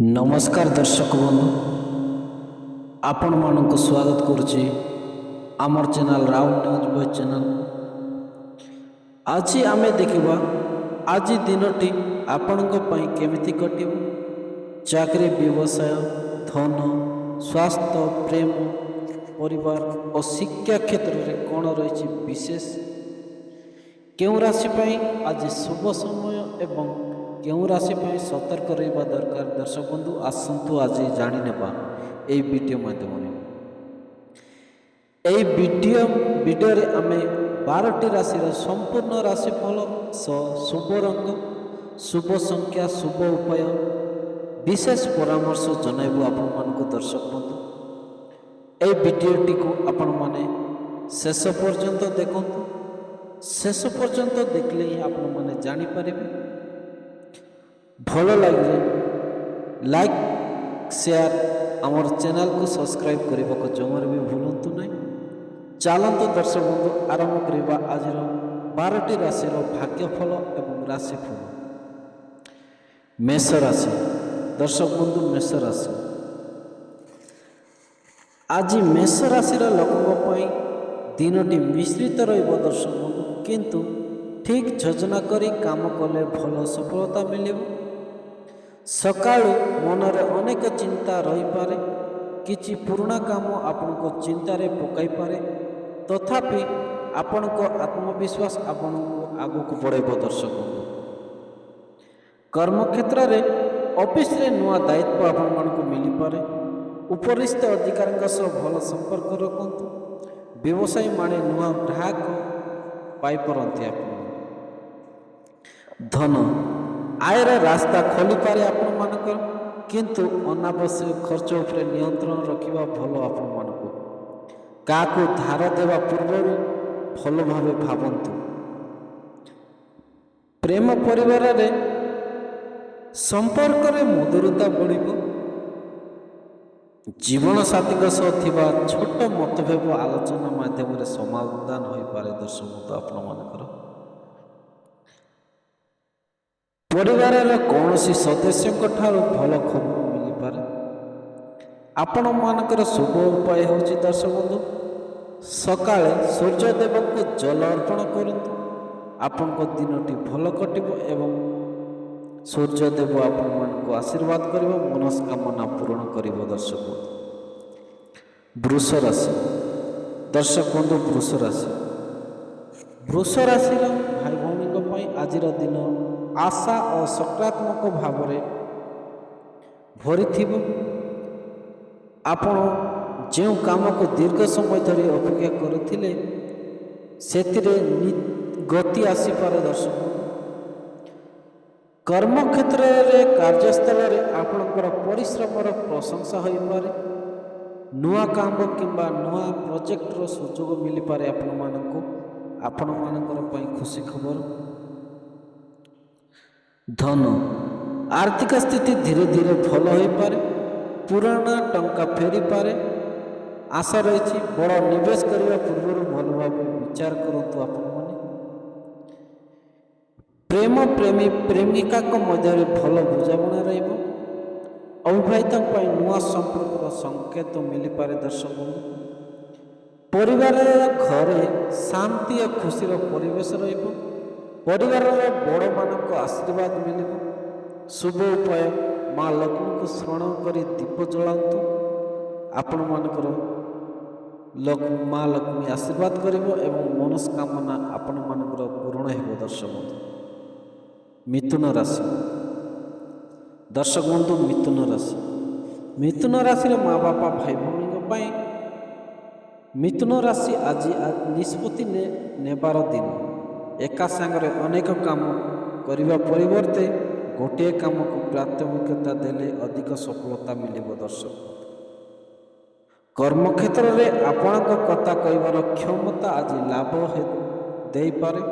नमस्कार दर्शक बंधु आपण मानक स्वागत करुच्ची आमर channel Rahul news boy channel. आज आमे देखिबा आज दिनटी आपणक पई केमिति कटिब। चाकरी, व्यवसाय, धन, स्वास्थ्य, प्रेम, परिवार और शिक्षा क्षेत्र में कौन रही विशेष, केउं राशि पई आज शुभ समय एवं केउं राशि पई सतर्क रहिबा दरकार। दर्शक बंधु आसंतु आज जानि नेबा एई वीडियो माध्यम एई वीडियो रे आमे 12टी राशि संपूर्ण राशिफल शुभ रंग, शुभ संख्या, शुभ उपाय, विशेष परामर्श जनाइबु आपण मानकु। दर्शक बंधु एई वीडियोटी को आपण माने शेष पर्यंत देखंतु। शेष पर्यंत देखले ही आपण माने जानि पारिबे। भल लगे लाइक शेयर आमर चैनल को सब्सक्राइब करने को जमार भी भूलु नहीं। चलते दर्शक बंधु आरंभ करवा आज 12टी राशि भाग्यफल एवं राशिफल। मेष राशि। दर्शक बंधु मेष राशि आज मेष राशि लोकों दिनटी मिश्रित रहिबो। दर्शक बंधु किंतु ठीक योजना करी काम कले भल सफलता मिलिबो। सकाळु मनरे अनेक चिंता रही पारे, किछि पुराना काम आपण को चिंता रे पकाई पारे, तथापि आपण को आत्मविश्वास आपण को आगु को बढ़ेबो। दर्शक कर्म क्षेत्र रे ऑफिस रे नुआ दायित्व आपण मान को मिली पारे। उपरिस्थ अधिकारी सह भल संपर्क रखंतु। व्यवसायी माने नुआ ग्राहक पाई परंती। आपण धन आयर रास्ता खोली पारे आपण मानकर, किंतु अनावश्यक खर्च उपरे नियंत्रण रखिबा भलो। आपण मानकु काकु धार देवा पूर्व भल भावे भावंतु। प्रेम परिवार रे संपर्क रे मधुरता बढ़िबो। जीवन साथी सह थिबा छोट मतभेद आलोचना माध्यम रे समाधान होई पारे। दर्शक आपण मानकर परिवार कौन सी सदस्य भल खबर मिल पारे। आपण मानकर शुभ उपाय होची। दर्शक बंधु सकाळे सूर्यदेव को जल अर्पण करंतु। आपण को दिनटी भल कटिबो एवं सूर्यदेव आपण मान को आशीर्वाद करिबो, मनस्कामना पूर्ण करिबो। दर्शक बंधु वृष राशि। दर्शक बंधु वृष राशि भाई भौणी आज दिन आशा और सकारात्मक भाव भरी थिबो। आपण जो काम को दीर्घ समय धरी अपेक्षा करथिले सेतिरे गति आसी पारे। दर्शक कर्म क्षेत्र रे कार्यस्थल रे आपणकर परिश्रम प्रशंसा होई पारे। नुआ काम किंबा नुआ प्रोजेक्ट रो सुजोग मिली पारे। आपण मानकर पई खुशी खबर। धन आर्थिक स्थिति धीरे धीरे भल हो पारे। पुराना टंका फेरी पारे आशा रही। बड़ निवेश करने पूर्व भल भाव विचार करंतु। आपण माने प्रेम प्रेमी प्रेमिका को मध्य भल बुझामणा रहिबो। अविवाहित नुआ संपर्क संकेत मिली पारे। दर्शक बंधु परिवार घरे शांति और खुशी परिवेश रहिबो। परिवार बड़ मानक आशीर्वाद मिलिबो। शुभ उपाय माँ लक्ष्मी को स्मरण करी दीप जलांतु। आपण मानकर माँ लक्ष्मी आशीर्वाद करिबो एवं मनस्कामना आपण मानकर पूर्ण हेबो। दर्शक बंधु मिथुन राशि। दर्शक बंधु मिथुन राशि माँ बापा भाई भौणी मिथुन राशि आज निष्पत्ति नेबार दिन। एका सांगरे अनेक काम करने परिवर्ते गोटे काम को प्राथमिकता देले अधिक सफलता मिलिबो। दर्शक कर्म क्षेत्र में आपण कथा कहबार क्षमता आज लाभ दे पारे।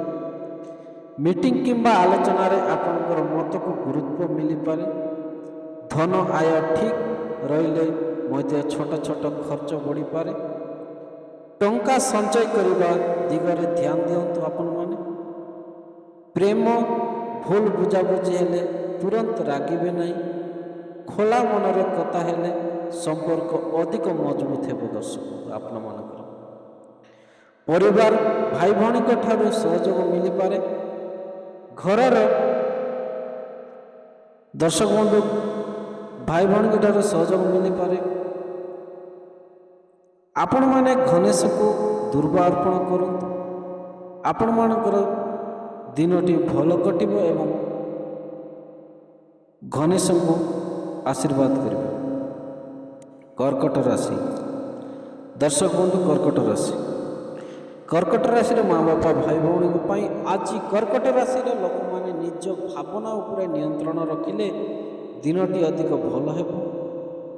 मीटिंग किंबा आलोचना रे आपणकर मत को गुरुत्व मिली पारे। धन आय ठीक रहिले मध्य छोट छोट खर्च बढ़ी पारे। टंका संचय करने दिगरे ध्यान दियंतु। आपण माने प्रेम भूल बुझाबुझी हेले तुरंत रागिबे नहीं। ଖୋଲା ମନରେ କଥା ହେଲେ ସମ୍ପର୍କ ଅଧିକ ମଜବୁତ ହେବ। ଦର୍ଶକ ଆପଣମାନଙ୍କର ପରିବାର ଭାଇ ଭଉଣୀଙ୍କ ଠାରୁ ସହଯୋଗ ମିଳିପାରେ। ଘରର ଦର୍ଶକ ବନ୍ଧୁ ଭାଇ ଭଉଣୀଙ୍କ ଠାରୁ ସହଯୋଗ ମିଳିପାରେ। ଆପଣମାନେ ଗଣେଶକୁ ଦୁର୍ବା ଅର୍ପଣ କରନ୍ତୁ। ଆପଣମାନଙ୍କର ଦିନଟି ଭଲ କଟିବ ଏବଂ ଗଣେଶଙ୍କୁ ଆଶୀର୍ବାଦ କରିବେ। କର୍କଟ ରାଶି ଦର୍ଶକ ବନ୍ଧୁ କର୍କଟ ରାଶି କର୍କଟ ରାଶିର ମା ବାପା ଭାଇ ଭଉଣୀଙ୍କ ପାଇଁ ଆଜି କର୍କଟ ରାଶିର ଲୋକମାନେ ନିଜ ଭାବନା ଉପରେ ନିୟନ୍ତ୍ରଣ ରଖିଲେ ଦିନଟି ଅଧିକ ଭଲ ହେବ।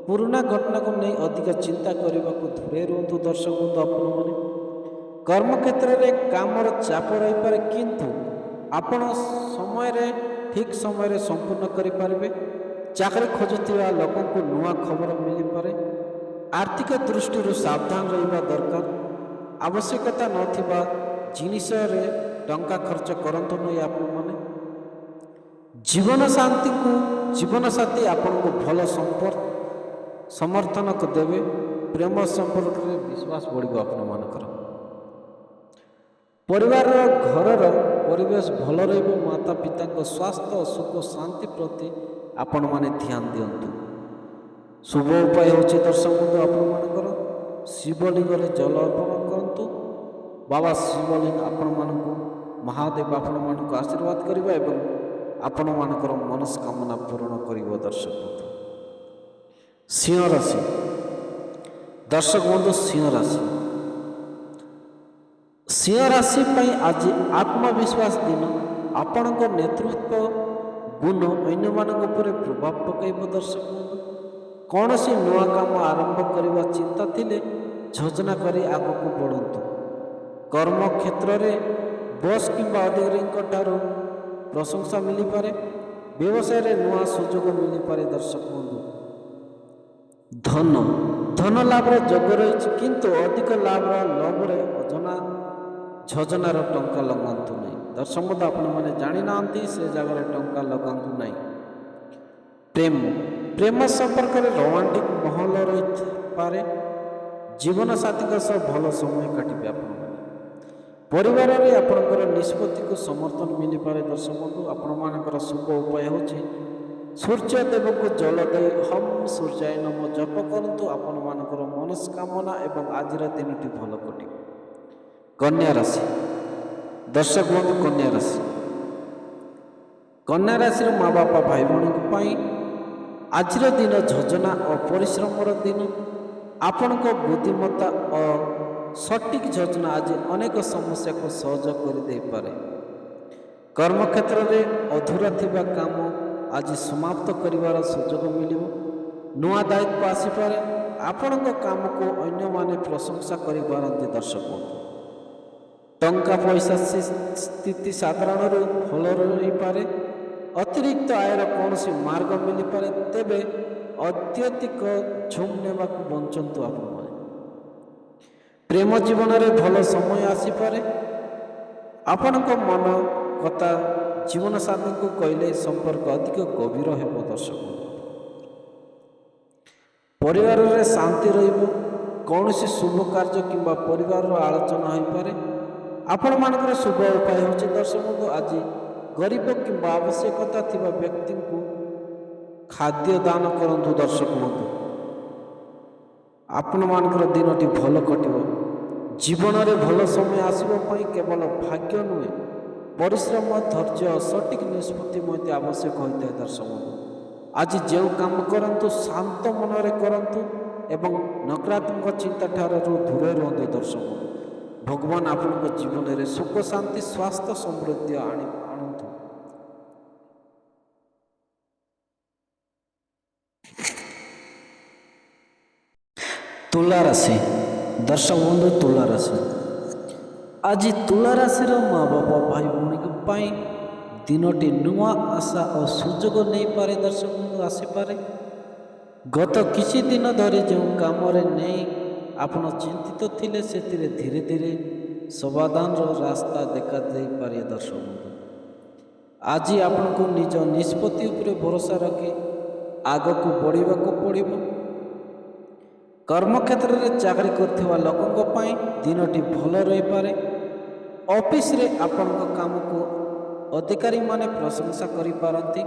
ପୁରୁଣା ଘଟଣାକୁ ନେଇ ଅଧିକ ଚିନ୍ତା କରିବାକୁ ଦୂରେଇ ରୁହନ୍ତୁ। ଦର୍ଶକ ବନ୍ଧୁ ଆପଣମାନେ କର୍ମକ୍ଷେତ୍ରରେ କାମର ଚାପ ରହିପାରେ, କିନ୍ତୁ ଆପଣ ଠିକ୍ ସମୟରେ ସମ୍ପୂର୍ଣ୍ଣ କରିପାରିବେ। ଚାକିରି ଖୋଜୁଥିବା ଲୋକଙ୍କୁ ନୂଆ ଖବର ମିଳିପାରେ। ଆର୍ଥିକ ଦୃଷ୍ଟିରୁ ସାବଧାନ ରହିବା ଦରକାର। ଆବଶ୍ୟକତା ନଥିବା ଜିନିଷରେ ଟଙ୍କା ଖର୍ଚ୍ଚ କରନ୍ତୁ ନାହିଁ। ଆପଣମାନେ ଜୀବନସାଥୀ ଆପଣଙ୍କୁ ଭଲ ସମର୍ଥନ ଦେବେ। ପ୍ରେମ ସମ୍ପର୍କରେ ବିଶ୍ୱାସ ବଢ଼ିବ ଆପଣମାନଙ୍କର। ପରିବାରର ଘରର ପରିବେଶ ଭଲ ରହିବ। ମାତା ପିତାଙ୍କ ସ୍ୱାସ୍ଥ୍ୟ ସୁଖ ଶାନ୍ତି ପ୍ରତି ଆପଣମାନେ ଧ୍ୟାନ ଦିଅନ୍ତୁ। ଶୁଭ ଉପାୟ ହେଉଛି ଦର୍ଶକ ବନ୍ଧୁ ଆପଣମାନଙ୍କର ଶିବଲିଙ୍ଗରେ ଜଳ ଅର୍ପଣ କରନ୍ତୁ। ବାବା ଶିବଲିଙ୍ଗ ଆପଣମାନଙ୍କୁ ମହାଦେବ ଆପଣମାନଙ୍କୁ ଆଶୀର୍ବାଦ କରିବେ ଏବଂ ଆପଣମାନଙ୍କର ମନସ୍କାମନା ପୂରଣ କରିବ। ଦର୍ଶକ ବନ୍ଧୁ ସିଂହ ରାଶି ଦର୍ଶକ ବନ୍ଧୁ ସିଂହ ରାଶି ପାଇଁ ଆଜି ଆତ୍ମବିଶ୍ୱାସ ଦିନ। ଆପଣଙ୍କ ନେତୃତ୍ୱ ଗୁଣ ଅନ୍ୟମାନଙ୍କ ଉପରେ ପ୍ରଭାବ ପକାଇବ। ଦର୍ଶକ ବନ୍ଧୁ କୌଣସି ନୂଆ କାମ ଆରମ୍ଭ କରିବା ଚିନ୍ତା ଥିଲେ ଯୋଜନା କରି ଆଗକୁ ବଢ଼ନ୍ତୁ। କର୍ମକ୍ଷେତ୍ରରେ ବସ୍ କିମ୍ବା ଅଧିକାରୀଙ୍କ ଠାରୁ ପ୍ରଶଂସା ମିଳିପାରେ। ବ୍ୟବସାୟରେ ନୂଆ ସୁଯୋଗ ମିଳିପାରେ। ଦର୍ଶକ ବନ୍ଧୁ ଧନ ଲାଭର ଯୋଗ ରହିଛି, କିନ୍ତୁ ଅଧିକ ଲୋଭରେ ଯୋଜନାର ଟଙ୍କା ଲଗାନ୍ତୁ ନାହିଁ। ଦର୍ଶକ ବନ୍ଧୁ ଆପଣମାନେ ଜାଣିନାହାନ୍ତି ସେ ଜାଗାରେ ଟଙ୍କା ଲଗାନ୍ତୁ ନାହିଁ। ପ୍ରେମ ସମ୍ପର୍କରେ ରୋମାଣ୍ଟିକ ମାହୋଲ ରହିପାରେ। ଜୀବନସାଥୀଙ୍କ ସହ ଭଲ ସମୟ କାଟିବେ ଆପଣମାନେ। ପରିବାରରେ ଆପଣଙ୍କର ନିଷ୍ପତ୍ତିକୁ ସମର୍ଥନ ମିଳିପାରେ। ଦର୍ଶକ ବନ୍ଧୁ ଆପଣମାନଙ୍କର ଶୁଭ ଉପାୟ ହେଉଛି ସୂର୍ଯ୍ୟଦେବଙ୍କୁ ଜଳ ଦେଇ ହମ୍ ସୂର୍ଯ୍ୟାୟ ନମଃ ଜପ କରନ୍ତୁ। ଆପଣମାନଙ୍କର ମନସ୍କାମନା ଏବଂ ଆଜିର ଦିନଟି ଭଲ କଟିବ। କନ୍ୟା ରାଶି ଦର୍ଶକ ବନ୍ଧୁ କନ୍ୟା ରାଶିର ମା ବାପା ଭାଇ ଭଉଣୀଙ୍କ ପାଇଁ ଆଜିର ଦିନ ଯୋଜନା ଓ ପରିଶ୍ରମର ଦିନ। ଆପଣଙ୍କ ବୁଦ୍ଧିମତ୍ତା ଓ ସଠିକ୍ ଯୋଜନା ଆଜି ଅନେକ ସମସ୍ୟାକୁ ସହଜ କରିଦେଇପାରେ। କର୍ମକ୍ଷେତ୍ରରେ ଅଧୁରା ଥିବା କାମ ଆଜି ସମାପ୍ତ କରିବାର ସୁଯୋଗ ମିଳିବ। ନୂଆ ଦାୟିତ୍ୱ ଆସିପାରେ। ଆପଣଙ୍କ କାମକୁ ଅନ୍ୟମାନେ ପ୍ରଶଂସା କରିପାରନ୍ତି। ଦର୍ଶକ ବନ୍ଧୁ ଟଙ୍କା ପଇସା ସ୍ଥିତି ସାଧାରଣରୁ ଭଲ ରହିପାରେ। ଅତିରିକ୍ତ ଆୟର କୌଣସି ମାର୍ଗ ମିଳିପାରେ, ତେବେ ଅତ୍ୟଧିକ ଝୁମ୍ ନେବାକୁ ବଞ୍ଚନ୍ତୁ। ଆପଣମାନେ ପ୍ରେମ ଜୀବନରେ ଭଲ ସମୟ ଆସିପାରେ। ଆପଣଙ୍କ ମନ କଥା ଜୀବନସାଥୀଙ୍କୁ କହିଲେ ସମ୍ପର୍କ ଅଧିକ ଗଭୀର ହେବ। ଦର୍ଶକ ପରିବାରରେ ଶାନ୍ତି ରହିବ। କୌଣସି ଶୁଭ କାର୍ଯ୍ୟ କିମ୍ବା ପରିବାରର ଆଲୋଚନା ହୋଇପାରେ। ଆପଣମାନଙ୍କର ଶୁଭ ଉପାୟ ହେଉଛି ଦର୍ଶକ ବନ୍ଧୁ ଆଜି ଗରିବ କିମ୍ବା ଆବଶ୍ୟକତା ଥିବା ବ୍ୟକ୍ତିଙ୍କୁ ଖାଦ୍ୟ ଦାନ କରନ୍ତୁ। ଦର୍ଶକ ବନ୍ଧୁ ଆପଣମାନଙ୍କର ଦିନଟି ଭଲ କଟିବ। ଜୀବନରେ ଭଲ ସମୟ ଆସିବା ପାଇଁ କେବଳ ଭାଗ୍ୟ ନୁହେଁ, ପରିଶ୍ରମ ଧୈର୍ଯ୍ୟ ଓ ସଠିକ୍ ନିଷ୍ପତ୍ତି ମଧ୍ୟ ଆବଶ୍ୟକ ହୋଇଥାଏ। ଦର୍ଶକ ବନ୍ଧୁ ଆଜି ଯେଉଁ କାମ କରନ୍ତୁ ଶାନ୍ତ ମନରେ କରନ୍ତୁ ଏବଂ ନକାରାତ୍ମକ ଚିନ୍ତା ଠାରୁ ଦୂରେଇ ରୁହନ୍ତୁ। ଦର୍ଶକ ବନ୍ଧୁ ଭଗବାନ ଆପଣଙ୍କ ଜୀବନରେ ସୁଖ ଶାନ୍ତି ସ୍ୱାସ୍ଥ୍ୟ ସମୃଦ୍ଧି ଆଣନ୍ତୁ। ତୁଲା ରାଶି ଦର୍ଶକ ବନ୍ଧୁ ତୁଲା ରାଶି ଆଜି ତୁଲା ରାଶିର ମା ବାପା ଭାଇ ଭଉଣୀଙ୍କ ପାଇଁ ଦିନଟି ନୂଆ ଆଶା ଓ ସୁଯୋଗ ନେଇପାରେ। ଦର୍ଶକ ବନ୍ଧୁ ଆସିପାରେ। ଗତ କିଛି ଦିନ ଧରି ଯେଉଁ କାମରେ ନେଇ ଆପଣ ଚିନ୍ତିତ ଥିଲେ ସେଥିରେ ଧୀରେ ଧୀରେ ସମାଧାନର ରାସ୍ତା ଦେଖାଦେଇପାରେ। ଦର୍ଶକ ବନ୍ଧୁ ଆଜି ଆପଣଙ୍କୁ ନିଜ ନିଷ୍ପତ୍ତି ଉପରେ ଭରସା ରଖି ଆଗକୁ ବଢ଼ିବାକୁ ପଡ଼ିବ। କର୍ମକ୍ଷେତ୍ରରେ ଚାକିରି କରୁଥିବା ଲୋକଙ୍କ ପାଇଁ ଦିନଟି ଭଲ ରହିପାରେ। ଅଫିସରେ ଆପଣଙ୍କ କାମକୁ ଅଧିକାରୀମାନେ ପ୍ରଶଂସା କରିପାରନ୍ତି।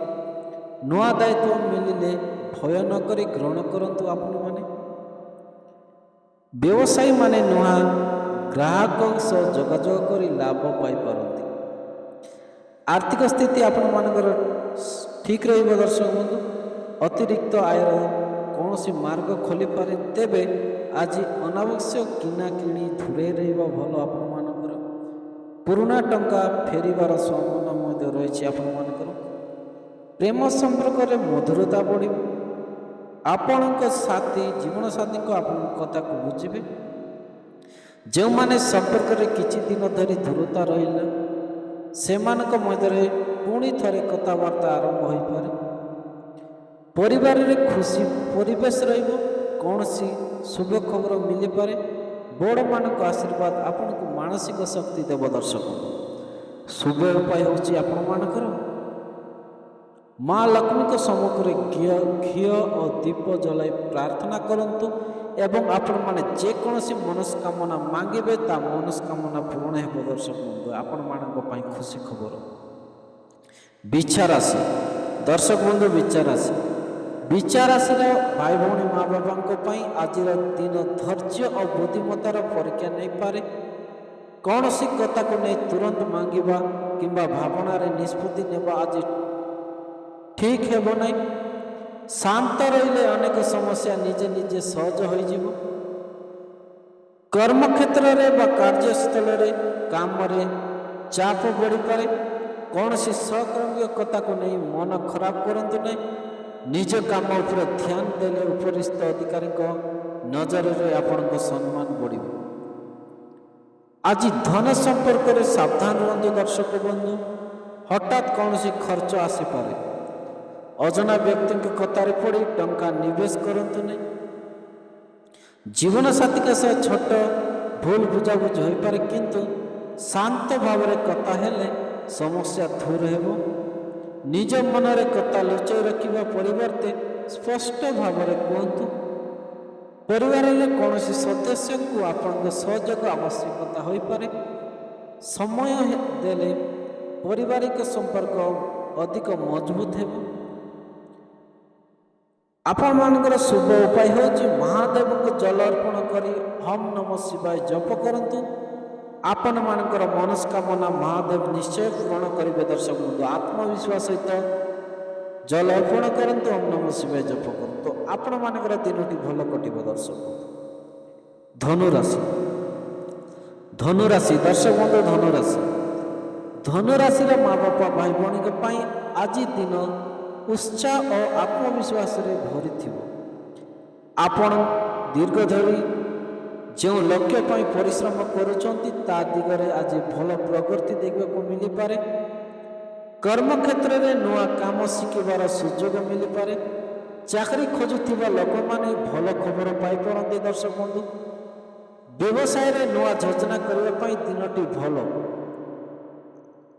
ନୂଆ ଦାୟିତ୍ୱ ମିଳିଲେ ଭୟ ନ କରି ଗ୍ରହଣ କରନ୍ତୁ। ଆପଣମାନେ ବ୍ୟବସାୟୀମାନେ ନୂଆ ଗ୍ରାହକଙ୍କ ସହ ଯୋଗାଯୋଗ କରି ଲାଭ ପାଇପାରନ୍ତି। ଆର୍ଥିକ ସ୍ଥିତି ଆପଣମାନଙ୍କର ଠିକ୍ ରହିବ। ଦର୍ଶକ ବନ୍ଧୁ, ଅତିରିକ୍ତ ଆୟର କୌଣସି ମାର୍ଗ ଖୋଲିପାରେ। ତେବେ ଆଜି ଅନାବଶ୍ୟକ କିଣାକିଣି ଦୂରେଇ ରହିବା ଭଲ। ଆପଣମାନଙ୍କର ପୁରୁଣା ଟଙ୍କା ଫେରିବାର ସମ୍ଭାବନା ମଧ୍ୟ ରହିଛି। ଆପଣମାନଙ୍କର ପ୍ରେମ ସମ୍ପର୍କରେ ମଧୁରତା ବଢ଼ିବ। ଆପଣଙ୍କ ଜୀବନସାଥୀଙ୍କ ଆପଣଙ୍କ କଥାକୁ ବୁଝିବେ। ଯେଉଁମାନେ ସମ୍ପର୍କରେ କିଛି ଦିନ ଧରି ଦୂରତା ରହିଲା, ସେମାନଙ୍କ ମଧ୍ୟରେ ପୁଣି ଥରେ କଥାବାର୍ତ୍ତା ଆରମ୍ଭ ହୋଇପାରେ। ପରିବାରରେ ଖୁସି ପରିବେଶ ରହିବ। କୌଣସି ଶୁଭ ଖବର ମିଳିପାରେ। ବଡ଼ମାନଙ୍କ ଆଶୀର୍ବାଦ ଆପଣଙ୍କୁ ମାନସିକ ଶକ୍ତି ଦେବ। ଦର୍ଶକ, ଶୁଭ ଉପାୟ ହେଉଛି ଆପଣମାନଙ୍କର ମା ଲକ୍ଷ୍ମୀଙ୍କ ସମ୍ମୁଖରେ ଘିଅ ଓ ଦୀପ ଜଳାଇ ପ୍ରାର୍ଥନା କରନ୍ତୁ ଏବଂ ଆପଣମାନେ ଯେକୌଣସି ମନସ୍କାମନା ମାଗିବେ ତା ମନସ୍କାମନା ପୂରଣ ହେବ। ଦର୍ଶକ ବନ୍ଧୁ, ଆପଣମାନଙ୍କ ପାଇଁ ଖୁସି ଖବର। ବିଛା ରାଶି। ଦର୍ଶକ ବନ୍ଧୁ, ବିଛା ରାଶିର ଭାଇ ଭଉଣୀ ମା ବାପାଙ୍କ ପାଇଁ ଆଜିର ଦିନ ଧୈର୍ଯ୍ୟ ଓ ବୁଦ୍ଧିମତ୍ତାର ପରୀକ୍ଷା ନେଇପାରେ। କୌଣସି କଥାକୁ ନେଇ ତୁରନ୍ତ ମାଗିବା କିମ୍ବା ଭାବନାରେ ନିଷ୍ପତ୍ତି ନେବା ଆଜି ଠିକ୍ ହେବ ନାହିଁ। ଶାନ୍ତ ରହିଲେ ଅନେକ ସମସ୍ୟା ନିଜେ ନିଜେ ସହଜ ହୋଇଯିବ। କର୍ମକ୍ଷେତ୍ରରେ ବା କାର୍ଯ୍ୟସ୍ଥଳରେ କାମରେ ଚାପ ବଢ଼ିପାରେ। କୌଣସି ସହକର୍ମୀଙ୍କ କଥାକୁ ନେଇ ମନ ଖରାପ କରନ୍ତୁ ନାହିଁ। ନିଜ କାମ ଉପରେ ଧ୍ୟାନ ଦେଲେ ଉପରିସ୍ଥ ଅଧିକାରୀଙ୍କ ନଜରରେ ଆପଣଙ୍କ ସମ୍ମାନ ବଢ଼ିବ। ଆଜି ଧନ ସମ୍ପର୍କରେ ସାବଧାନ ରୁହନ୍ତୁ। ଦର୍ଶକ ବନ୍ଧୁ, ହଠାତ୍ କୌଣସି ଖର୍ଚ୍ଚ ଆସିପାରେ। ଅଜଣା ବ୍ୟକ୍ତିଙ୍କ କଥାରେ ପଡ଼ି ଟଙ୍କା ନିବେଶ କରନ୍ତୁ ନାହିଁ। ଜୀବନସାଥୀଙ୍କ ସହ ଛୋଟ ଭୁଲ ବୁଝାବୁଝି ହୋଇପାରେ, କିନ୍ତୁ ଶାନ୍ତ ଭାବରେ କଥା ହେଲେ ସମସ୍ୟା ଦୂର ହେବ। ନିଜ ମନରେ କଥା ଲୁଚାଇ ରଖିବା ପରିବର୍ତ୍ତେ ସ୍ପଷ୍ଟ ଭାବରେ କୁହନ୍ତୁ। ପରିବାରରେ କୌଣସି ସଦସ୍ୟଙ୍କୁ ଆପଣଙ୍କ ସହଯୋଗ ଆବଶ୍ୟକତା ହୋଇପାରେ। ସମୟ ଦେଲେ ପାରିବାରିକ ସମ୍ପର୍କ ଅଧିକ ମଜବୁତ ହେବ। ଆପଣମାନଙ୍କର ଶୁଭ ଉପାୟ ହେଉଛି ମହାଦେବଙ୍କୁ ଜଳ ଅର୍ପଣ କରି ଓମ୍ ନମଃ ଶିବାୟ ଜପ କରନ୍ତୁ। ଆପଣମାନଙ୍କର ମନସ୍କାମନା ମହାଦେବ ନିଶ୍ଚୟ ପୂରଣ କରିବେ। ଦର୍ଶକ ବନ୍ଧୁ, ଆତ୍ମବିଶ୍ୱାସ ସହିତ ଜଳ ଅର୍ପଣ କରନ୍ତୁ, ଓମ୍ ନମଃ ଶିବାୟ ଜପ କରନ୍ତୁ। ଆପଣମାନଙ୍କର ଦିନଟି ଭଲ କଟିବ। ଦର୍ଶକ ବନ୍ଧୁ, ଧନୁରାଶି। ଦର୍ଶକ ବନ୍ଧୁ, ଧନୁରାଶିର ମା ବାପା ଭାଇ ଭଉଣୀଙ୍କ ପାଇଁ ଆଜି ଦିନ ଉତ୍ସାହ ଓ ଆତ୍ମବିଶ୍ୱାସରେ ଭରିଥିବ। ଆପଣ ଦୀର୍ଘ ଧରି ଯେଉଁ ଲକ୍ଷ୍ୟ ପାଇଁ ପରିଶ୍ରମ କରୁଛନ୍ତି ତା ଦିଗରେ ଆଜି ଭଲ ପ୍ରଗତି ଦେଖିବାକୁ ମିଳିପାରେ। କର୍ମକ୍ଷେତ୍ରରେ ନୂଆ କାମ ଶିଖିବାର ସୁଯୋଗ ମିଳିପାରେ। ଚାକିରି ଖୋଜୁଥିବା ଲୋକମାନେ ଭଲ ଖବର ପାଇପାରନ୍ତି। ଦର୍ଶକ ବନ୍ଧୁ, ବ୍ୟବସାୟରେ ନୂଆ ଯୋଜନା କରିବା ପାଇଁ ଦିନଟି ଭଲ।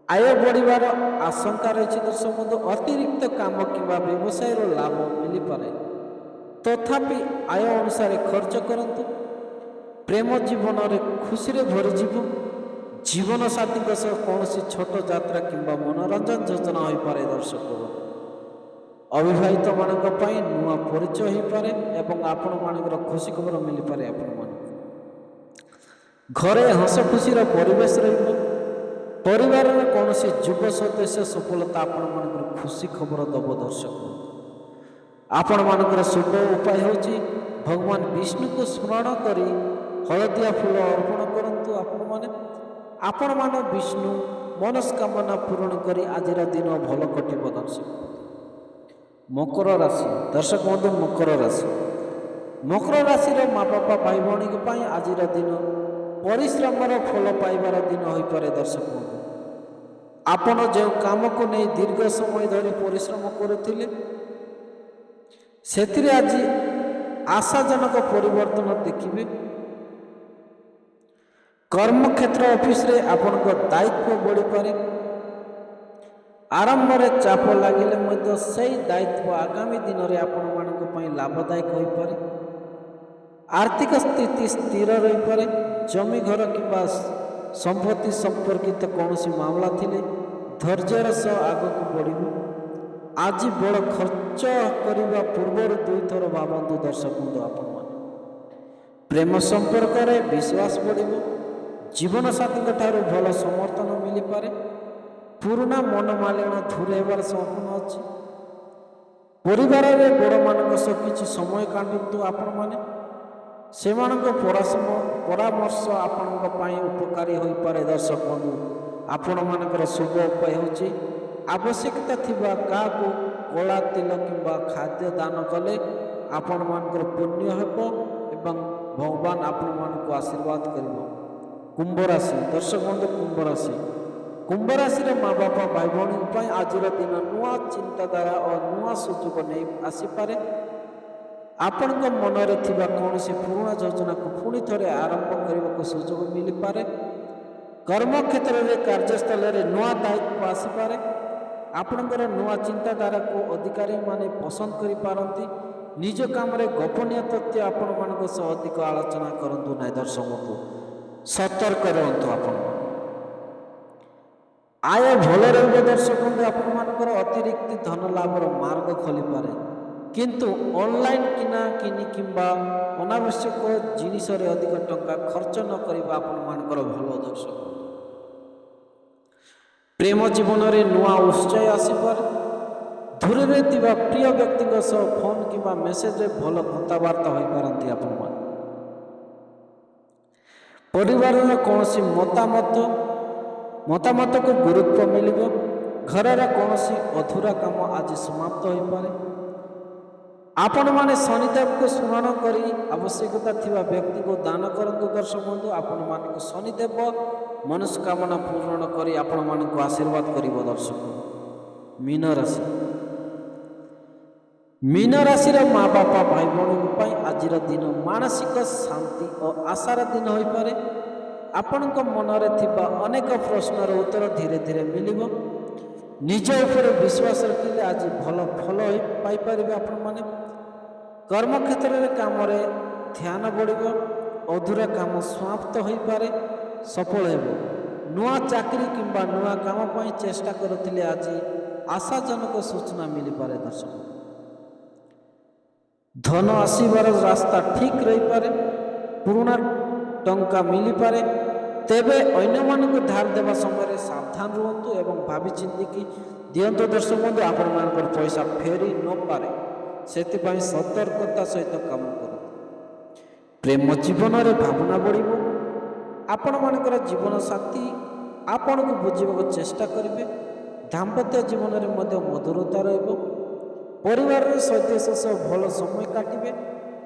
ଆୟ ବଢ଼ିବାର ଆଶଙ୍କା ରହିଛି। ଦର୍ଶକ ବନ୍ଧୁ, ଅତିରିକ୍ତ କାମ କିମ୍ବା ବ୍ୟବସାୟର ଲାଭ ମିଳିପାରେ, ତଥାପି ଆୟ ଅନୁସାରେ ଖର୍ଚ୍ଚ କରନ୍ତୁ। ପ୍ରେମ ଜୀବନରେ ଖୁସିରେ ଭରିଯିବ। ଜୀବନସାଥୀଙ୍କ ସହ କୌଣସି ଛୋଟ ଯାତ୍ରା କିମ୍ବା ମନୋରଞ୍ଜନ ଯୋଜନା ହୋଇପାରେ। ଦର୍ଶକ, ଅବିବାହିତମାନଙ୍କ ପାଇଁ ନୂଆ ପରିଚୟ ହୋଇପାରେ ଏବଂ ଆପଣମାନଙ୍କର ଖୁସି ଖବର ମିଳିପାରେ। ଆପଣମାନଙ୍କୁ ଘରେ ହସ ଖୁସିର ପରିବେଶ ରହିବ। ପରିବାରର କୌଣସି ଯୁବ ସଦସ୍ୟ ସଫଳତା ଆପଣମାନଙ୍କର ଖୁସି ଖବର ଦେବ। ଦର୍ଶକ, ଆପଣମାନଙ୍କର ଶୁଭ ଉପାୟ ହେଉଛି ଭଗବାନ ବିଷ୍ଣୁଙ୍କୁ ସ୍ମରଣ କରି ହଳଦିଆ ଫୁଲ ଅର୍ପଣ କରନ୍ତୁ। ଆପଣମାନେ ବିଷ୍ଣୁ ମନସ୍କାମନା ପୂରଣ କରି ଆଜିର ଦିନ ଭଲ କଟିବ। ଦର୍ଶକ, ମକର ରାଶି। ଦର୍ଶକ ବନ୍ଧୁ, ମକର ରାଶିର ମା ବାପା ଭାଇ ଭଉଣୀଙ୍କ ପାଇଁ ଆଜିର ଦିନ ପରିଶ୍ରମର ଫଳ ପାଇବାର ଦିନ ହୋଇପାରେ। ଦର୍ଶକ ବନ୍ଧୁ, ଆପଣ ଯେଉଁ କାମକୁ ନେଇ ଦୀର୍ଘ ସମୟ ଧରି ପରିଶ୍ରମ କରୁଥିଲେ ସେଥିରେ ଆଜି ଆଶାଜନକ ପରିବର୍ତ୍ତନ ଦେଖିବେ। କର୍ମକ୍ଷେତ୍ର ଅଫିସରେ ଆପଣଙ୍କ ଦାୟିତ୍ୱ ବଢ଼ିପାରେ। ଆରମ୍ଭରେ ଚାପ ଲାଗିଲେ ମଧ୍ୟ ସେହି ଦାୟିତ୍ୱ ଆଗାମୀ ଦିନରେ ଆପଣମାନଙ୍କ ପାଇଁ ଲାଭଦାୟକ ହୋଇପାରେ। ଆର୍ଥିକ ସ୍ଥିତି ସ୍ଥିର ରହିପାରେ। ଜମି ଘର କିମ୍ବା ସମ୍ପତ୍ତି ସମ୍ପର୍କିତ କୌଣସି ମାମଲା ଥିଲେ ଧୈର୍ଯ୍ୟର ସହ ଆଗକୁ ବଢ଼ିବ। ଆଜି ବଡ଼ ଖର୍ଚ୍ଚ କରିବା ପୂର୍ବରୁ ଦୁଇଥର ଭାବନ୍ତୁ ଦର୍ଶକ ବନ୍ଧୁ। ଆପଣମାନେ ପ୍ରେମ ସମ୍ପର୍କରେ ବିଶ୍ୱାସ ବଢ଼ିବ। ଜୀବନସାଥୀଙ୍କ ଠାରୁ ଭଲ ସମର୍ଥନ ମିଳିପାରେ। ପୁରୁଣା ମନମାଳିନ୍ୟ ଦୂର ହେବାର ସମ୍ଭାବନା ଅଛି। ପରିବାରରେ ବଡ଼ମାନଙ୍କ ସହ କିଛି ସମୟ କାଟନ୍ତୁ। ଆପଣମାନେ ସେମାନଙ୍କ ପରାମର୍ଶ ଆପଣଙ୍କ ପାଇଁ ଉପକାରୀ ହୋଇପାରେ। ଦର୍ଶକ ବନ୍ଧୁ, ଆପଣମାନଙ୍କର ଶୁଭ ଉପାୟ ହେଉଛି ଆବଶ୍ୟକତା ଥିବା କାହାକୁ କଳା ତେଲ କିମ୍ବା ଖାଦ୍ୟ ଦାନ କଲେ ଆପଣମାନଙ୍କର ପୁଣ୍ୟ ହେବ ଏବଂ ଭଗବାନ ଆପଣମାନଙ୍କୁ ଆଶୀର୍ବାଦ କରିବ। କୁମ୍ଭ ରାଶି। ଦର୍ଶକ ବନ୍ଧୁ, କୁମ୍ଭ ରାଶିର ମା ବାପା ଭାଇ ଭଉଣୀଙ୍କ ପାଇଁ ଆଜିର ଦିନ ନୂଆ ଚିନ୍ତାଧାରା ଓ ନୂଆ ସୁଯୋଗ ନେଇ ଆସିପାରେ। ଆପଣଙ୍କ ମନରେ ଥିବା କୌଣସି ପୁରୁଣା ଯୋଜନାକୁ ପୁଣି ଥରେ ଆରମ୍ଭ କରିବାକୁ ସୁଯୋଗ ମିଳିପାରେ। କର୍ମକ୍ଷେତ୍ରରେ କାର୍ଯ୍ୟସ୍ଥଳରେ ନୂଆ ଦାୟିତ୍ୱ ଆସିପାରେ। ଆପଣଙ୍କର ନୂଆ ଚିନ୍ତାଧାରାକୁ ଅଧିକାରୀମାନେ ପସନ୍ଦ କରିପାରନ୍ତି। ନିଜ କାମରେ ଗୋପନୀୟ ତଥ୍ୟ ଆପଣମାନଙ୍କ ସହ ଅଧିକ ଆଲୋଚନା କରନ୍ତୁ ନାହିଁ। ଦର୍ଶକ ବନ୍ଧୁ, ସତର୍କ ରୁହନ୍ତୁ। ଆପଣମାନେ ଆୟ ଭଲ ରହିବ। ଦର୍ଶକ ବନ୍ଧୁ, ଆପଣମାନଙ୍କର ଅତିରିକ୍ତ ଧନ ଲାଭର ମାର୍ଗ ଖୋଲିପାରେ। କିନ୍ତୁ ଅନଲାଇନ୍ କିଣାକିଣି କିମ୍ବା ଅନାବଶ୍ୟକ ଜିନିଷରେ ଅଧିକ ଟଙ୍କା ଖର୍ଚ୍ଚ ନ କରିବା ଆପଣମାନଙ୍କର ଭଲ। ଦର୍ଶକ ବନ୍ଧୁ, ପ୍ରେମ ଜୀବନରେ ନୂଆ ଉତ୍ସାହ ଆସିପାରେ। ଦୂରରେ ଥିବା ପ୍ରିୟ ବ୍ୟକ୍ତିଙ୍କ ସହ ଫୋନ୍ କିମ୍ବା ମେସେଜରେ ଭଲ କଥାବାର୍ତ୍ତା ହୋଇପାରନ୍ତି। ଆପଣମାନେ ପରିବାରର କୌଣସି ମତାମତକୁ ଗୁରୁତ୍ୱ ମିଳିବ। ଘରର କୌଣସି ଅଧୁରା କାମ ଆଜି ସମାପ୍ତ ହୋଇପାରେ। ଆପଣମାନେ ଶନିଦେବଙ୍କୁ ସ୍ମରଣ କରି ଆବଶ୍ୟକତା ଥିବା ବ୍ୟକ୍ତିଙ୍କୁ ଦାନ କରନ୍ତୁ। ଦର୍ଶକ ବନ୍ଧୁ, ଆପଣମାନଙ୍କୁ ଶନିଦେବ ମନସ୍କାମନା ପୂରଣ କରି ଆପଣମାନଙ୍କୁ ଆଶୀର୍ବାଦ କରିବ। ଦର୍ଶକ, ମୀନ ରାଶିର ମା ବାପା ଭାଇ ଭଉଣୀଙ୍କ ପାଇଁ ଆଜିର ଦିନ ମାନସିକ ଶାନ୍ତି ଓ ଆଶାର ଦିନ ହୋଇପାରେ। ଆପଣଙ୍କ ମନରେ ଥିବା ଅନେକ ପ୍ରଶ୍ନର ଉତ୍ତର ଧୀରେ ଧୀରେ ମିଳିବ। ନିଜ ଉପରେ ବିଶ୍ୱାସ ରଖିଲେ ଆଜି ଭଲ ଫଳ ପାଇପାରିବେ। ଆପଣମାନେ କର୍ମକ୍ଷେତ୍ରରେ କାମରେ ଧ୍ୟାନ ବଢ଼ିବ। ଅଧୁରା କାମ ସମାପ୍ତ ହୋଇପାରେ, ସଫଳ ହେବ। ନୂଆ ଚାକିରି କିମ୍ବା ନୂଆ କାମ ପାଇଁ ଚେଷ୍ଟା କରୁଥିଲେ ଆଜି ଆଶାଜନକ ସୂଚନା ମିଳିପାରେ। ଦର୍ଶକ, ଧନ ଆସିବାର ରାସ୍ତା ଠିକ୍ ରହିପାରେ। ପୁରୁଣା ଟଙ୍କା ମିଳିପାରେ। ତେବେ ଅନ୍ୟମାନଙ୍କୁ ଧାର ଦେବା ସମୟରେ ସାବଧାନ ରୁହନ୍ତୁ ଏବଂ ଭାବି ଚିନ୍ତିକି ଦିଅନ୍ତୁ। ଦର୍ଶକ ବନ୍ଧୁ, ଆପଣମାନଙ୍କର ପଇସା ଫେରି ନପାରେ, ସେଥିପାଇଁ ସତର୍କତା ସହିତ କାମ କରନ୍ତୁ। ପ୍ରେମ ଜୀବନରେ ଭାବନା ବଢ଼ିବ। ଆପଣମାନଙ୍କର ଜୀବନସାଥୀ ଆପଣଙ୍କୁ ବୁଝିବାକୁ ଚେଷ୍ଟା କରିବେ। ଦାମ୍ପତ୍ୟ ଜୀବନରେ ମଧ୍ୟ ମଧୁରତା ରହିବ। ପରିବାରର ସଦସ୍ୟ ସହ ଭଲ ସମୟ କାଟିବେ।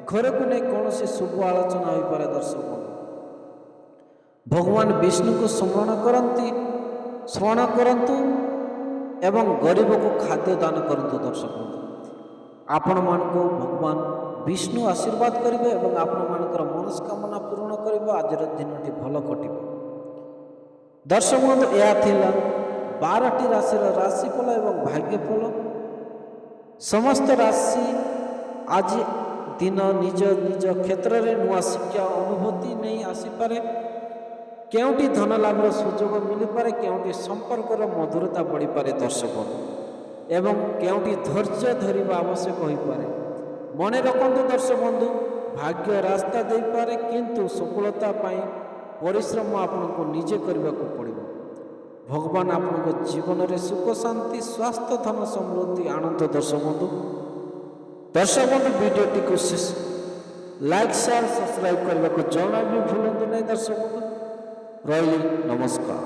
ଘରକୁ ନେଇ କୌଣସି ଶୁଭ ଆଲୋଚନା ହୋଇପାରେ। ଦର୍ଶକ ବନ୍ଧୁ, ଭଗବାନ ବିଷ୍ଣୁଙ୍କୁ ସ୍ମରଣ କରନ୍ତୁ ଏବଂ ଗରିବକୁ ଖାଦ୍ୟ ଦାନ କରନ୍ତୁ। ଦର୍ଶକ ବନ୍ଧୁ, ଆପଣମାନଙ୍କୁ ଭଗବାନ ବିଷ୍ଣୁ ଆଶୀର୍ବାଦ କରିବେ ଏବଂ ଆପଣମାନଙ୍କର ମନସ୍କାମନା ପୂରଣ କରିବ। ଆଜିର ଦିନଟି ଭଲ କଟିବ। ଦର୍ଶକ ବନ୍ଧୁ, ଏହା ଥିଲା 12ଟି ରାଶିର ରାଶିଫଳ ଏବଂ ଭାଗ୍ୟଫଳ। ସମସ୍ତ ରାଶି ଆଜି ଦିନ ନିଜ ନିଜ କ୍ଷେତ୍ରରେ ନୂଆ ଶିକ୍ଷା ଅନୁଭୂତି ନେଇ ଆସିପାରେ। କେଉଁଠି ଧନ ଲାଭର ସୁଯୋଗ ମିଳିପାରେ, କେଉଁଠି ସମ୍ପର୍କର ମଧୁରତା ବଢ଼ିପାରେ। ଦର୍ଶକ ଏବଂ କେଉଁଠି ଧୈର୍ଯ୍ୟ ଧରିବା ଆବଶ୍ୟକ ହୋଇପାରେ। ମନେ ରଖନ୍ତୁ ଦର୍ଶକ ବନ୍ଧୁ, ଭାଗ୍ୟ ରାସ୍ତା ଦେଇପାରେ, କିନ୍ତୁ ସଫଳତା ପାଇଁ ପରିଶ୍ରମ ଆପଣଙ୍କୁ ନିଜେ କରିବାକୁ ପଡ଼ିବ। ଭଗବାନ ଆପଣଙ୍କ ଜୀବନରେ ସୁଖ ଶାନ୍ତି ସ୍ୱାସ୍ଥ୍ୟ ଧନ ସମୃଦ୍ଧି ଆନନ୍ଦ। ଦର୍ଶକ ବନ୍ଧୁ, ଭିଡ଼ିଓଟିକୁ ଲାଇକ୍ ସେୟାର ସବସ୍କ୍ରାଇବ୍ କରିବାକୁ ଜଣା ବି ଭୁଲନ୍ତୁ ନାହିଁ। ଦର୍ଶକ ବନ୍ଧୁ, ରହିଲି, ନମସ୍କାର।